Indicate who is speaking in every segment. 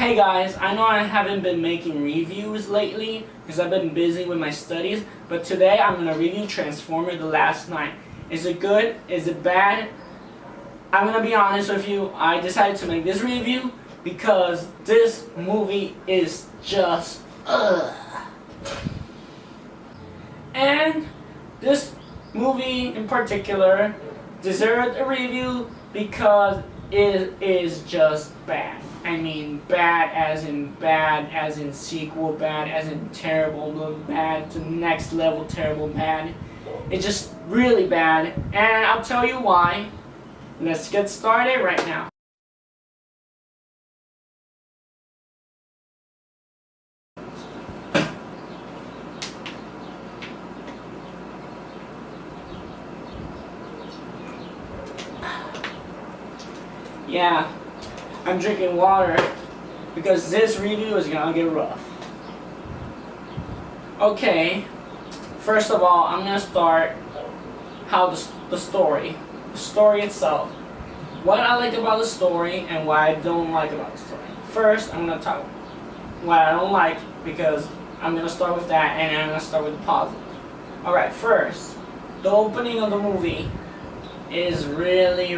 Speaker 1: Hey guys, I know I haven't been making reviews lately because I've been busy with my studies, but today I'm going to review Transformers The Last Night. Is it good? Is it bad? I'm going to be honest with you, I decided to make this review because this movie is just And this movie in particular deserved a review because it is just bad. I mean bad as in sequel, bad as in terrible, bad to next level terrible bad. It's just really bad, and I'll tell you why. Let's get started right now. Yeah, I'm drinking water because this review is gonna get rough. Okay, first of all, I'm gonna start how the story itself. What I like about the story and what I don't like about the story. First, I'm gonna talk what I don't like because I'm gonna start with that, and then I'm gonna start with the positive. Alright, first, the opening of the movie is really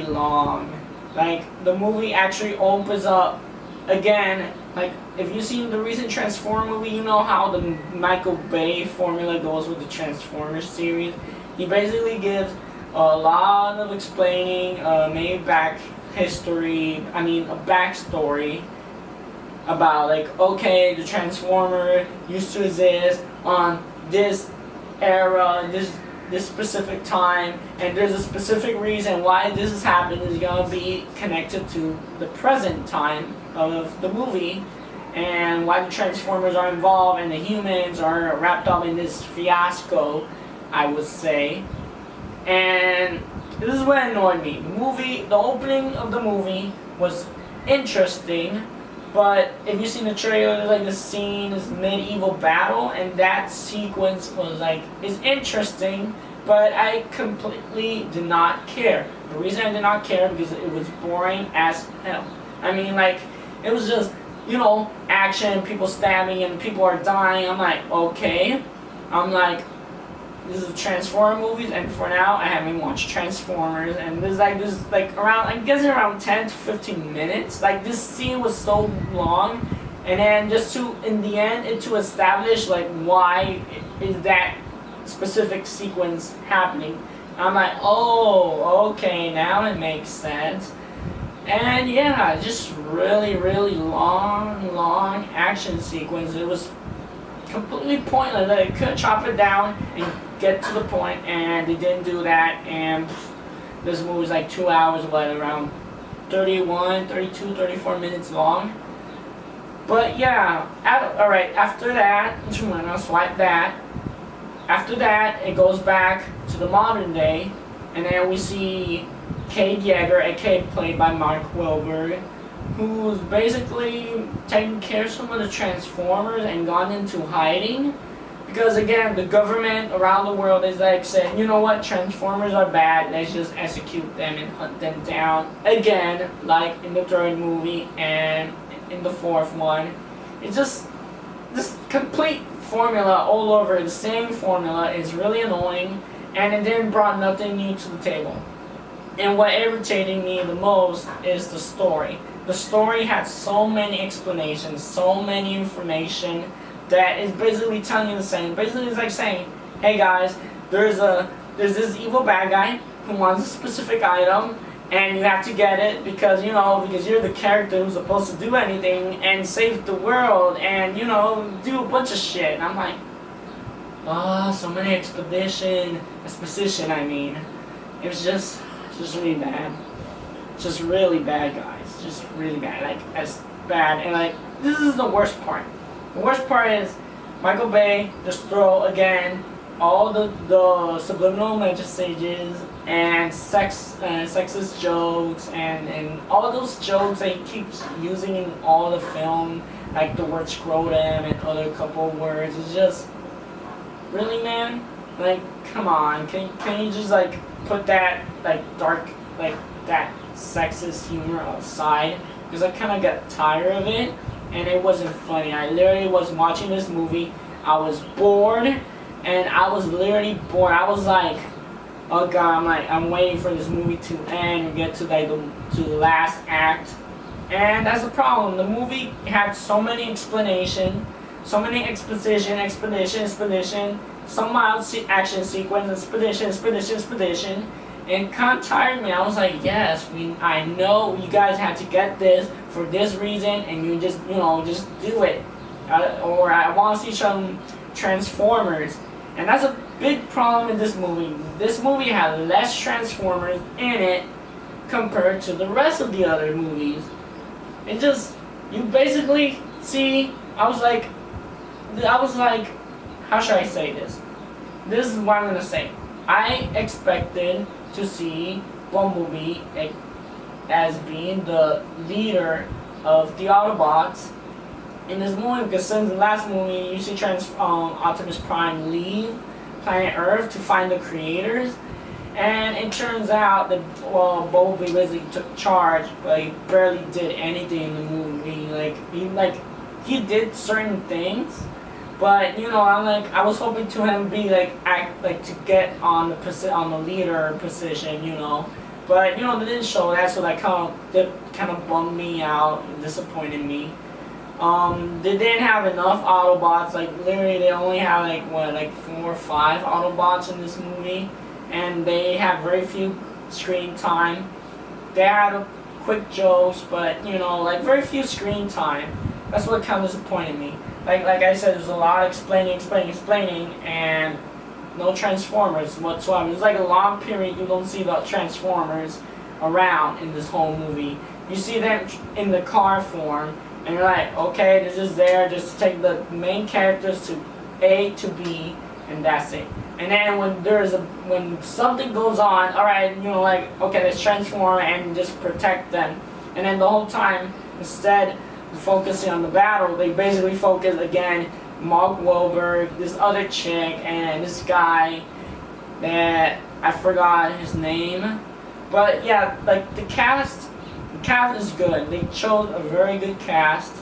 Speaker 1: long. Like, the movie actually opens up again. Like, if you've seen the recent Transformers movie, you know how the Michael Bay formula goes with the Transformers series. He basically gives a lot of explaining, maybe a backstory about, like, okay, the Transformer used to exist on this era, this specific time, and there's a specific reason why this has happened is going to be connected to the present time of the movie, and why the Transformers are involved and the humans are wrapped up in this fiasco, I would say. And this is what annoyed me. The opening of the movie was interesting, but if you seen the trailer, there's like this scene, this medieval battle, and that sequence was like, is interesting, but I completely did not care. The reason I did not care because it was boring as hell. I mean, like, it was just, you know, action, people stabbing and people are dying. I'm like, okay. I'm like, this is Transformers movies, and for now I haven't watched Transformers, and there's like around, I'm guessing around 10 to 15 minutes. Like, this scene was so long, and then just to, in the end, to establish like why is that specific sequence happening. I'm like, oh, okay, now it makes sense. And yeah, just really long action sequence. It was completely pointless. Like, they could chop it down and get to the point, and they didn't do that. And this movie's like 2 hours, around 31, 32, 34 minutes long. But yeah, alright, after that, I'll swipe that. After that, it goes back to the modern day, and then we see Cade Yeager, aka played by Mark Wahlberg, who's basically taken care of some of the Transformers and gone into hiding. Because again, the government around the world is like saying, you know what, Transformers are bad, let's just execute them and hunt them down. Again, like in the third movie and in the fourth one. It's just this complete formula all over. The same formula is really annoying, and it didn't brought nothing new to the table. And what irritated me the most is the story. The story had so many explanations, so many information that is basically telling you the same. Basically, it's like saying, hey guys, there's this evil bad guy who wants a specific item, and you have to get it because, you know, because you're the character who's supposed to do anything and save the world and, you know, do a bunch of shit. And I'm like, oh, so many exposition, I mean. It was just really bad. Just really bad, guys. Just really bad. Like, as bad. And like, this is the worst part. The worst part is Michael Bay just throw again all the subliminal messages and sexist jokes and all those jokes that he keeps using in all the film, like the word scrotum and other couple words. It's just, really, man? Like, come on, can you just like put that like dark, like that sexist humor aside because I kind of got tired of it, and it wasn't funny. I literally was watching this movie, I was bored, and I was literally bored. I was like, oh god, I'm waiting for this movie to end and get to to the last act. And that's the problem. The movie had so many explanation, so many exposition, some mild action sequence, expedition, and kind of tired me. I was like, yes, I know you guys had to get this for this reason, and you just do it. Or I want to see some Transformers, and that's a big problem in this movie. This movie had less Transformers in it compared to the rest of the other movies. It just, you basically see, I was like, how should I say this? This is what I'm gonna say. I expected to see Bumblebee as being the leader of the Autobots in this movie, because since the last movie, you see Optimus Prime leave planet Earth to find the creators, and it turns out that Bumblebee basically took charge, but he barely did anything in the movie. He did certain things, but I was hoping to him be to get on the leader position, but they didn't show that, so that kind of bummed me out and disappointed me. They didn't have enough Autobots. Literally, they only have 4 or 5 Autobots in this movie, and they have very few screen time. They had quick jokes, but very few screen time. That's what kind of disappointed me. Like I said, there's a lot of explaining, and no Transformers whatsoever. It's a long period you don't see the Transformers around in this whole movie. You see them in the car form, and you're like, okay, they're just there just to take the main characters to A to B, and that's it. And then when something goes on, alright, okay, let's transform and just protect them. And then the whole time, instead of focusing on the battle, they basically focus again, Mark Wahlberg, this other chick, and this guy that I forgot his name. But yeah, the cast is good. They chose a very good cast.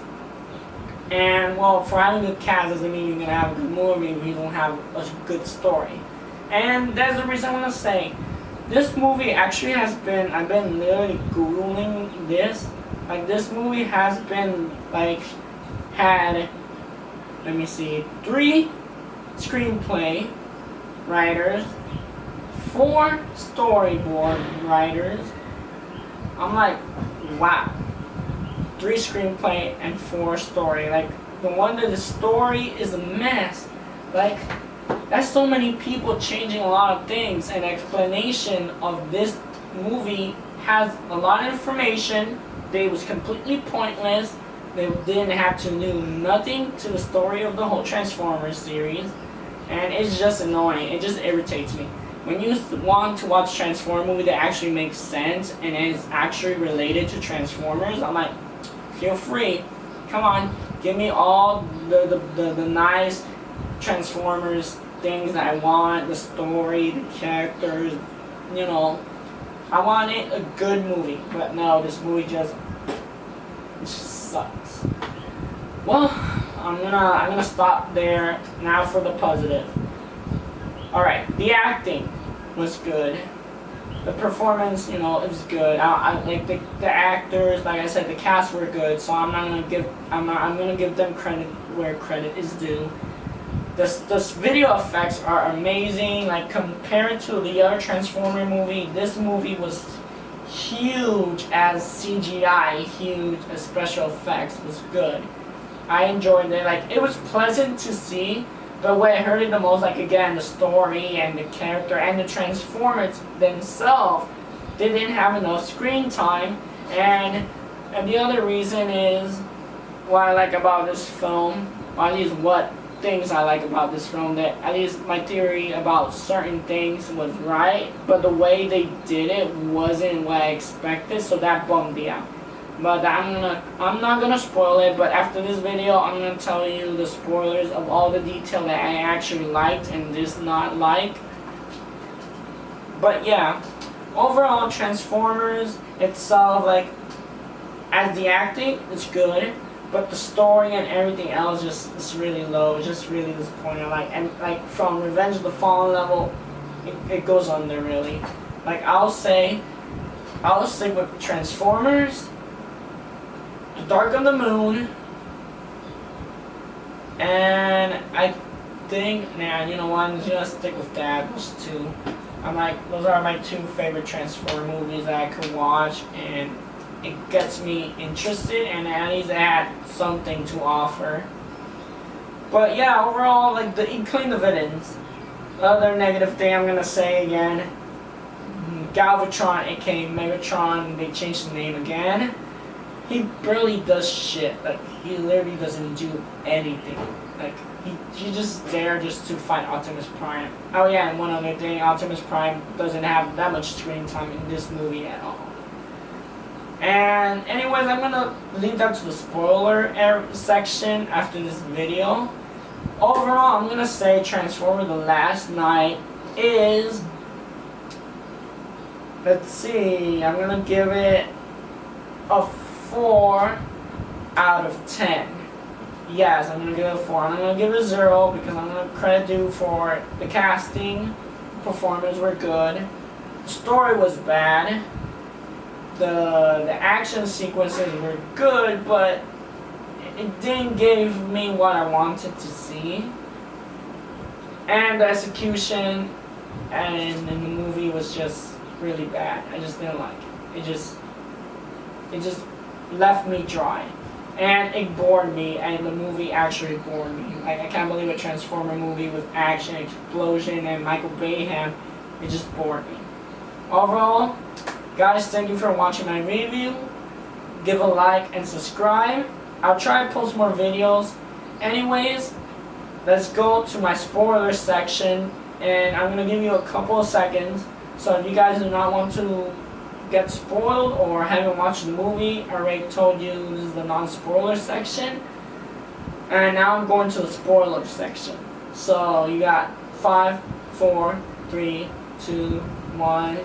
Speaker 1: And for having a good cast doesn't mean you're gonna have a good movie if you don't have a good story. And that's the reason I want to say, this movie actually has been, I've been literally Googling this. This movie has been, had, let me see, 3 screenplay writers, 4 storyboard writers. I'm like, wow. 3 screenplay and 4 story. The one that the story is a mess. That's so many people changing a lot of things, and explanation of this movie has a lot of information. They was completely pointless. They didn't have to do nothing to the story of the whole Transformers series, and it's just annoying. It just irritates me. When you want to watch a Transformers movie that actually makes sense and is actually related to Transformers, I'm like, feel free. Come on, give me all the nice Transformers things that I want, the story, the characters, I wanted a good movie, but no, this movie just sucks. Well, I'm gonna stop there now for the positive. Alright, the acting was good. The performance, it was good. I like the actors, like I said, the cast were good, so I'm gonna give them credit where credit is due. The video effects are amazing. Compared to the other Transformer movie, this movie was huge as CGI, huge as special effects was good. I enjoyed it. It was pleasant to see, but what hurt it the most, again, the story and the character and the Transformers themselves, they didn't have enough screen time. And the other reason is what I like about this film, or at least what things I like about this film, that at least my theory about certain things was right, but the way they did it wasn't what I expected, so that bummed me out. But I'm not gonna spoil it, but after this video I'm gonna tell you the spoilers of all the detail that I actually liked and did not like. But yeah, overall Transformers itself, as the acting, it's good, but the story and everything else just is really low. It's just really disappointing. Like from Revenge of the Fallen level, it goes under really. Like I'll stick with Transformers, The Dark of the Moon, and I think, you know what? I'm just gonna stick with that. Those two. Those are my two favorite Transformer movies that I could watch, and it gets me interested, and at least it had something to offer. But yeah, overall, like including the villains. The other negative thing I'm gonna say again, Galvatron, aka Megatron, they changed the name again. He barely does shit. Like he literally doesn't do anything. Like he just there just to fight Optimus Prime. Oh yeah, and one other thing, Optimus Prime doesn't have that much screen time in this movie at all. And anyways, I'm gonna link that to the spoiler section after this video. Overall, I'm gonna say Transformer The Last Night is, let's see, I'm gonna give it a 4 out of 10. Yes, I'm gonna give it a 4. I'm gonna give it a 0 because I'm gonna credit due for the casting, performers were good, the story was bad, the action sequences were good, but it didn't give me what I wanted to see, and the execution and in the movie was just really bad. I just didn't like it. It just left me dry, and it bored me, and the movie actually bored me. Like, I can't believe a Transformer movie with action, explosion, and Michael Bayham. It just bored me. Overall, guys, thank you for watching my review. Give a like and subscribe. I'll try to post more videos. Anyways, let's go to my spoiler section, and I'm going to give you a couple of seconds. So if you guys do not want to get spoiled or haven't watched the movie, I already told you this is the non-spoiler section. And now I'm going to the spoiler section. So you got 5, 4, 3, 2, 1.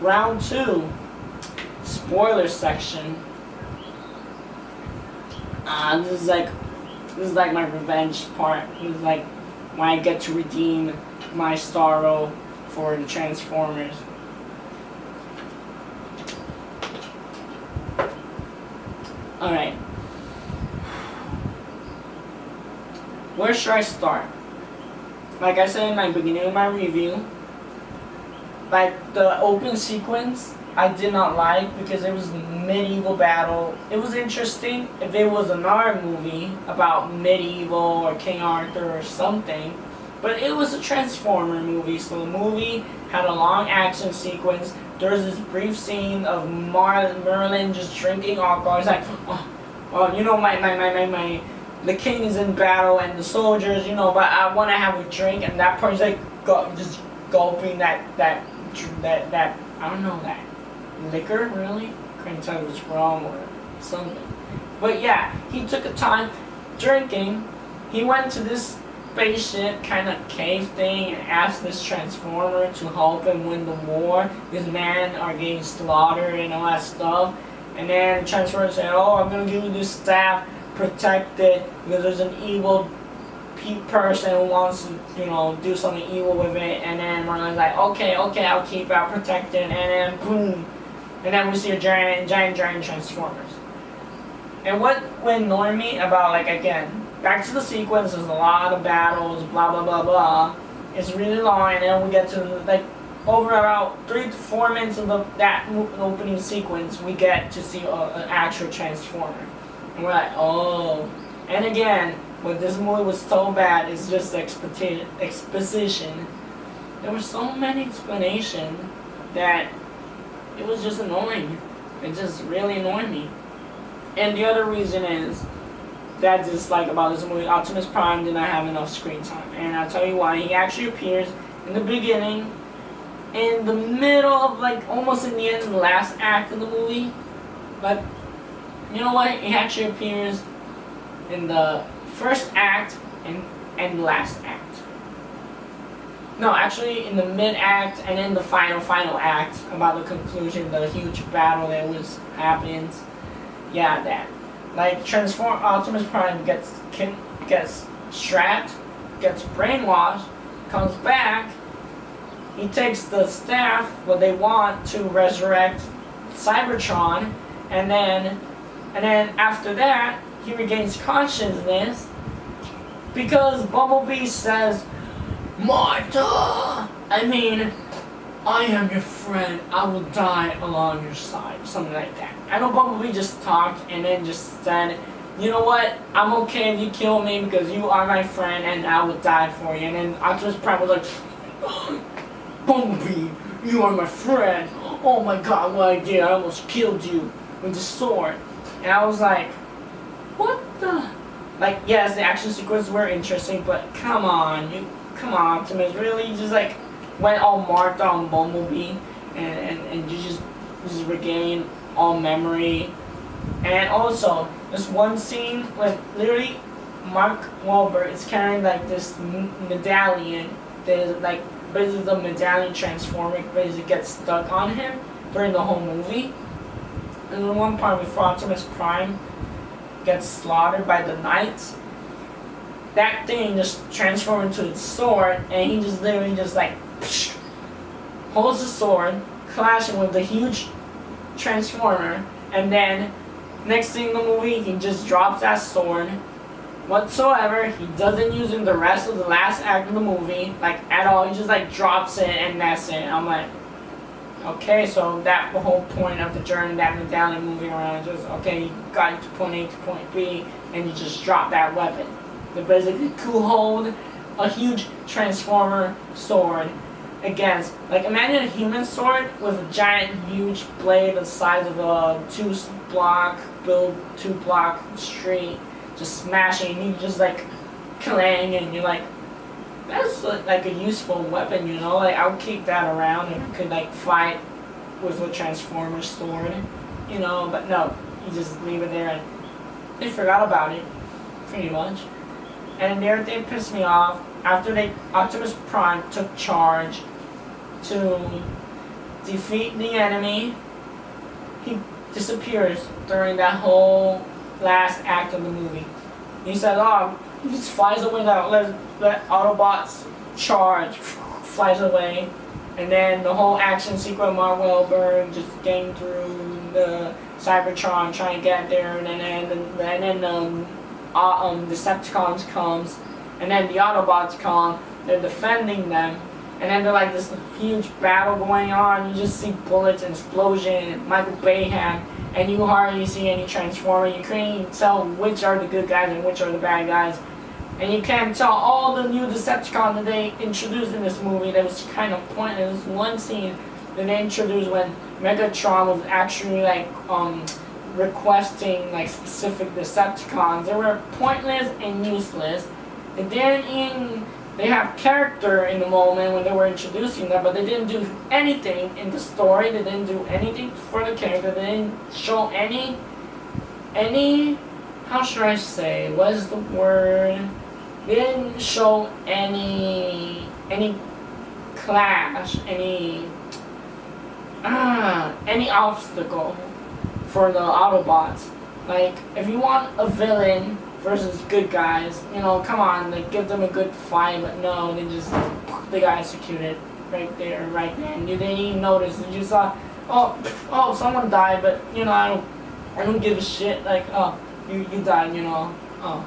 Speaker 1: Round 2. Spoiler section. This is like my revenge part. This is like when I get to redeem my sorrow for the Transformers. Alright. Where should I start? Like I said in the beginning of my review, like the open sequence I did not like because it was medieval battle. It was interesting if it was another movie about medieval or King Arthur or something, but it was a Transformer movie, so the movie had a long action sequence. There was this brief scene of Merlin just drinking alcohol. He's like, oh, you know, the king is in battle and the soldiers, you know, but I want to have a drink, and that person's like just gulping that I don't know, that liquor, really? Couldn't tell if it was wrong or something. But yeah, he took a time drinking. He went to this spaceship kind of cave thing and asked this Transformer to help him win the war. His men are getting slaughtered and all that stuff. And then Transformer said, oh, I'm going to give you this staff, protect it, because there's an evil person who wants to, you know, do something evil with it. And then Merlin's like, okay, I'll keep it, I'll protect it. And then boom. And then we see a giant Transformers. And what annoyed me about, like, again, back to the sequence, there's a lot of battles, blah, blah, blah, blah. It's really long, and then we get to, like, over about 3 to 4 minutes of that opening sequence, we get to see an actual Transformer. And we're like, oh. And again, what this movie was so bad is just exposition. There were so many explanations that it was just annoying. It just really annoyed me. And the other reason is that I dislike about this movie, Optimus Prime did not have enough screen time. And I'll tell you why. He actually appears in the beginning, in the middle of, like, almost in the end of the last act of the movie. But you know what? He actually appears in the first act and last act. No, actually, in the mid-act and in the final act, about the conclusion, the huge battle that was happens. Yeah, that. Like, Optimus Prime gets strapped, gets brainwashed, comes back, he takes the staff, what they want, to resurrect Cybertron, and then after that, he regains consciousness, because Bumblebee says, Martha! I mean, I am your friend. I will die along your side. Something like that. I know Bumblebee just talked and then just said, you know what? I'm okay if you kill me because you are my friend and I will die for you. And then Optimus Prime was like, Bumblebee, you are my friend. Oh my god, what I did. I almost killed you with the sword. And I was like, what the? Like, yes, the action sequences were interesting, but come on, Optimus, really? You just like went all marked on Bumblebee and you just regain all memory. And also, this one scene when literally Mark Wahlberg is carrying like this medallion that is like basically the medallion transforming basically gets stuck on him during the whole movie. And the one part before Optimus Prime gets slaughtered by the Knights, that thing just transforms into its sword, and he just literally just like holds the sword, clashing with the huge transformer, and then next thing in the movie, he just drops that sword whatsoever. He doesn't use it in the rest of the last act of the movie, like at all. He just like drops it, and that's it. I'm like, okay, so that the whole point of the journey, that medallion moving around, just okay, you got to point A to point B, and you just drop that weapon. They basically could hold a huge transformer sword against, like, imagine a human sword with a giant, huge blade the size of a two-block street, just smashing, and you just like clang, and you're like, that's like a useful weapon, you know? Like, I would keep that around and could like fight with a transformer sword, you know? But no, you just leave it there, and they forgot about it, pretty much. And everything pissed me off. After Optimus Prime took charge to defeat the enemy, he disappears during that whole last act of the movie. He said, oh, he just flies away, let Autobots charge, flies away. And then the whole action sequence, Mark Wahlberg just getting through the Cybertron, trying to get there, and then Decepticons comes, and then the Autobots come, they're defending them, and then they're like this huge battle going on. You just see bullets and explosion and Michael Bayham, and you hardly see any Transformer. You can't even tell which are the good guys and which are the bad guys, and you can't tell all the new Decepticons that they introduced in this movie. That was kind of pointless. One scene that they introduced when Megatron was actually like requesting like specific Decepticons. They were pointless and useless. They didn't even, they have character in the moment when they were introducing them, but they didn't do anything in the story. They didn't do anything for the character. They didn't show any how should I say, what is the word? They didn't show any clash, any obstacle for the Autobots. Like, if you want a villain versus good guys, you know, come on, like, give them a good fight, but no, they got executed right there, right then. You didn't even notice. You just saw, oh, someone died, but, you know, I don't give a shit. Like, oh, you died, you know. Oh,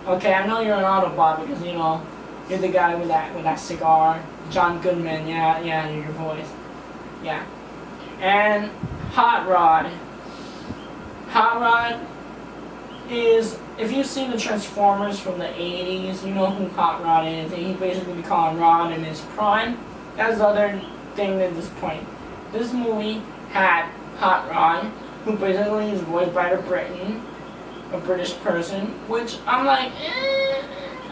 Speaker 1: okay, I know you're an Autobot because, you know, you're the guy with that cigar. John Goodman, yeah, your voice. Yeah. And Hot Rod is, if you've seen the Transformers from the 80s, you know who Hot Rod is. He basically called Rod in his prime. That's the other thing at this point. This movie had Hot Rod, who basically is voiced by the Briton, a British person, which I'm like,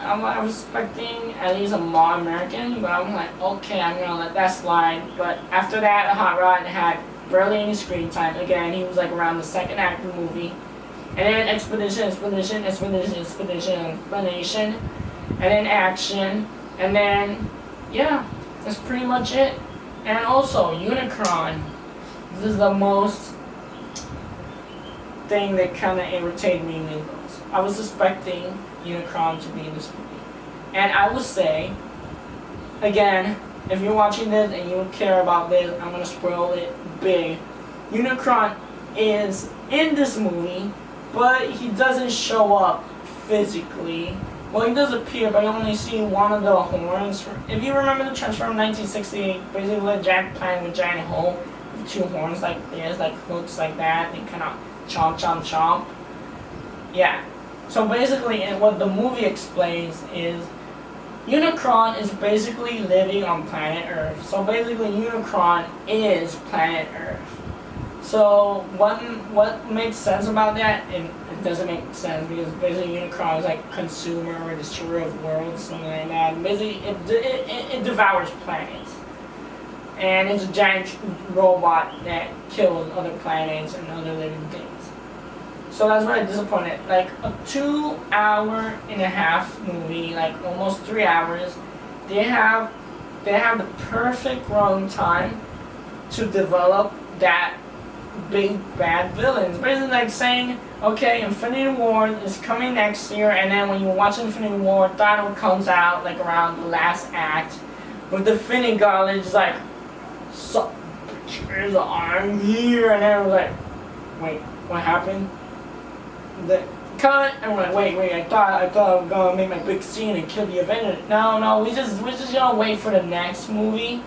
Speaker 1: I was expecting at least a more American, but I'm like, okay, I'm gonna let that slide. But after that, Hot Rod had barely any screen time. Again, he was like around the second act of the movie. And then explanation, and then action, and then, yeah, That's pretty much it. And also, Unicron. This is the most thing that kind of irritated me the most. I was expecting Unicron to be in this movie. And I will say, again, if you're watching this and you don't care about this, I'm going to spoil it big. Unicron is in this movie, but he doesn't show up physically. Well, he does appear, but you only see one of the horns. If you remember the Transformers 1968, basically a giant planet with a giant hole with two horns like this, like hooks like that, they kind of chomp, chomp, chomp. Yeah. So basically, what the movie explains is Unicron is basically living on planet Earth. So basically, Unicron is planet Earth. So what makes sense about that? It doesn't make sense because basically Unicron is like consumer or destroyer of worlds, something like that. And basically, it devours planets, and it's a giant robot that kills other planets and other living things. So that's why I'm disappointed. Like a 2.5-hour movie, like almost 3 hours, they have the perfect run time to develop that big bad villains. Basically like saying, okay, Infinity War is coming next year, and then when you watch Infinity War, Thanos comes out like around the last act with the Infinity Gauntlet, just like, so I'm here, and then we're like, wait, what happened? The cut, and we're like, wait, I thought I was gonna make my big scene and kill the Avengers. No, we're just gonna wait for the next movie.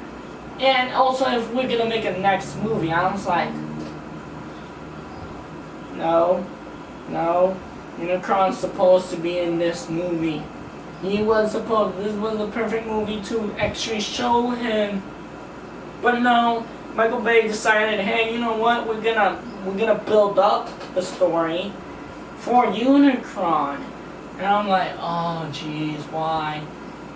Speaker 1: And also, if we're gonna make a next movie, I was like, no, Unicron's supposed to be in this movie. This was the perfect movie to actually show him. But no, Michael Bay decided, hey, you know what? We're gonna build up the story for Unicron. And I'm like, oh jeez, why?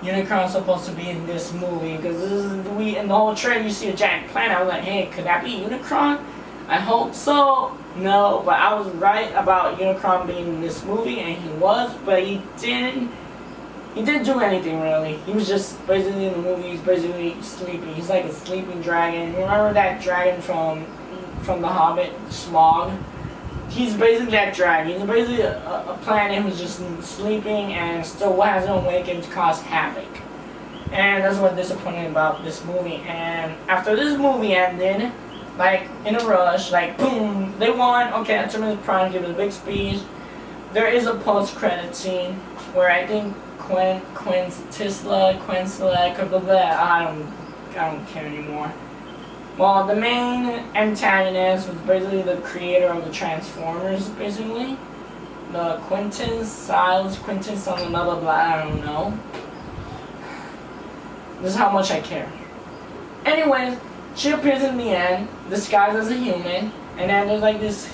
Speaker 1: Unicron's supposed to be in this movie because in the whole trailer you see a giant planet. I was like, hey, could that be Unicron? I hope so. No, but I was right about Unicron being in this movie, and he was, but he didn't do anything really. He was just basically in the movie. He's basically sleeping. He's like a sleeping dragon. Remember that dragon from The Hobbit, Smog? He's basically that dragon. He's basically a planet who's just sleeping and still hasn't awakened to cause havoc. And that's what disappointed about this movie. And after this movie ended, like in a rush, like boom, they won. Okay, Optimus Prime gives a big speech. There is a post-credit scene where I think I don't care anymore. Well, the main antagonist was basically the creator of the Transformers, basically. The Quentin, something, blah, blah, blah, I don't know. This is how much I care. Anyways, she appears in the end, disguised as a human, and then there's like this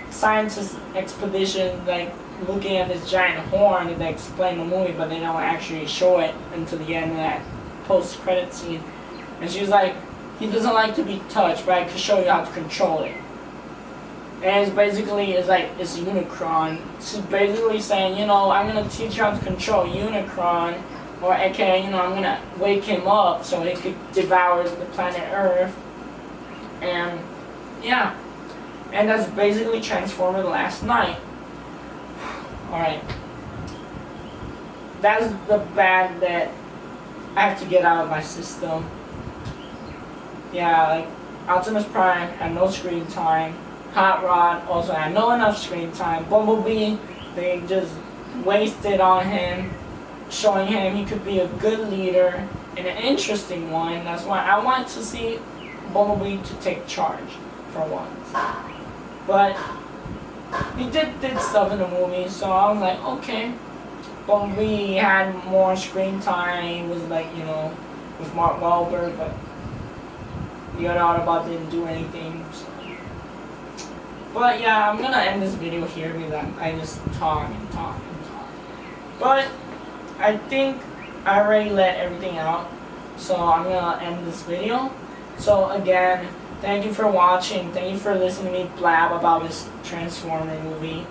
Speaker 1: scientist expedition, like, looking at this giant horn that they explain the movie, but they don't actually show it until the end of that post-credit scene. And she's like, he doesn't like to be touched, but I can show you how to control it. And it's basically, it's Unicron. She's basically saying, you know, I'm going to teach you how to control Unicron, or aka, you know, I'm going to wake him up so he could devour the planet Earth. And, yeah. And that's basically Transformer Last Night. Alright. That's the bad that I have to get out of my system. Yeah, like, Optimus Prime had no screen time. Hot Rod also had no enough screen time. Bumblebee, they just wasted on him, showing him he could be a good leader and an interesting one. That's why I want to see Bumblebee to take charge for once. But he did stuff in the movie, so I was like, okay. Bumblebee had more screen time. He was like, you know, with Mark Wahlberg, but the other Autobot didn't do anything. So. But yeah, I'm gonna end this video here because I just talk and talk and talk. But I think I already let everything out, so I'm gonna end this video. So again, thank you for watching. Thank you for listening to me blab about this Transformer movie.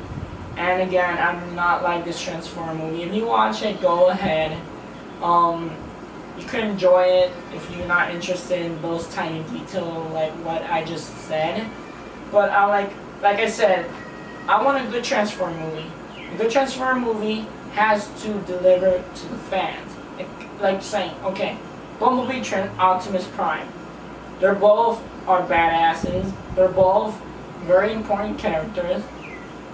Speaker 1: And again, I do not like this Transformer movie. If you watch it, go ahead. you could enjoy it if you're not interested in those tiny details like what I just said. But I like I said, I want a good Transformer movie. A good Transformer movie has to deliver to the fans. Like saying, okay, Bumblebee, Optimus Prime. They're both are badasses. They're both very important characters.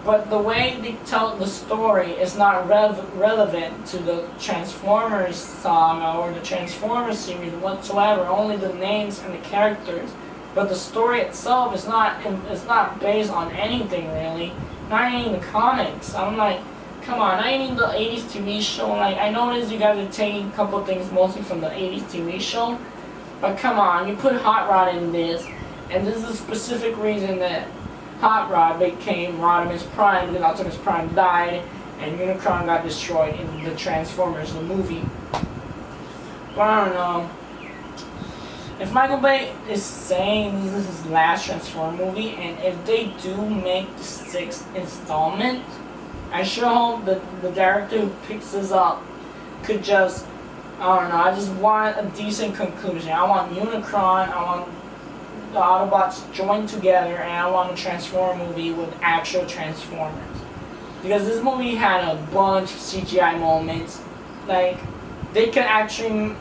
Speaker 1: But the way they tell the story is not relevant to the Transformers saga or the Transformers series whatsoever. Only the names and the characters. But the story itself is not based on anything really. Not even the comics. I'm like, come on, not even the 80s TV show. Like, I noticed you guys are taking a couple things mostly from the 80s TV show. But come on, you put Hot Rod in this, and this is a specific reason that Hot Rod became Optimus Prime, because Optimus Prime died, and Unicron got destroyed in the Transformers, the movie. But I don't know. If Michael Bay is saying this is his last Transformers movie, and if they do make the 6th installment, I sure hope that the director who picks this up could just, I don't know, I just want a decent conclusion. I want Unicron, I want the Autobots joined together, and I want a Transformer movie with actual Transformers. Because this movie had a bunch of CGI moments. Like, they can actually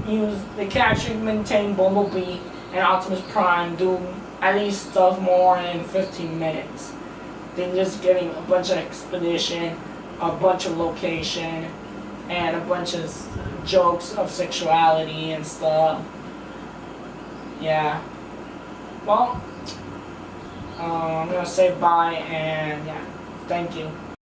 Speaker 1: maintain Bumblebee and Optimus Prime do at least stuff more than 15 minutes. Than just getting a bunch of expedition, a bunch of location, and a bunch of jokes of sexuality and stuff. Yeah. Well, I'm gonna say bye and yeah, thank you.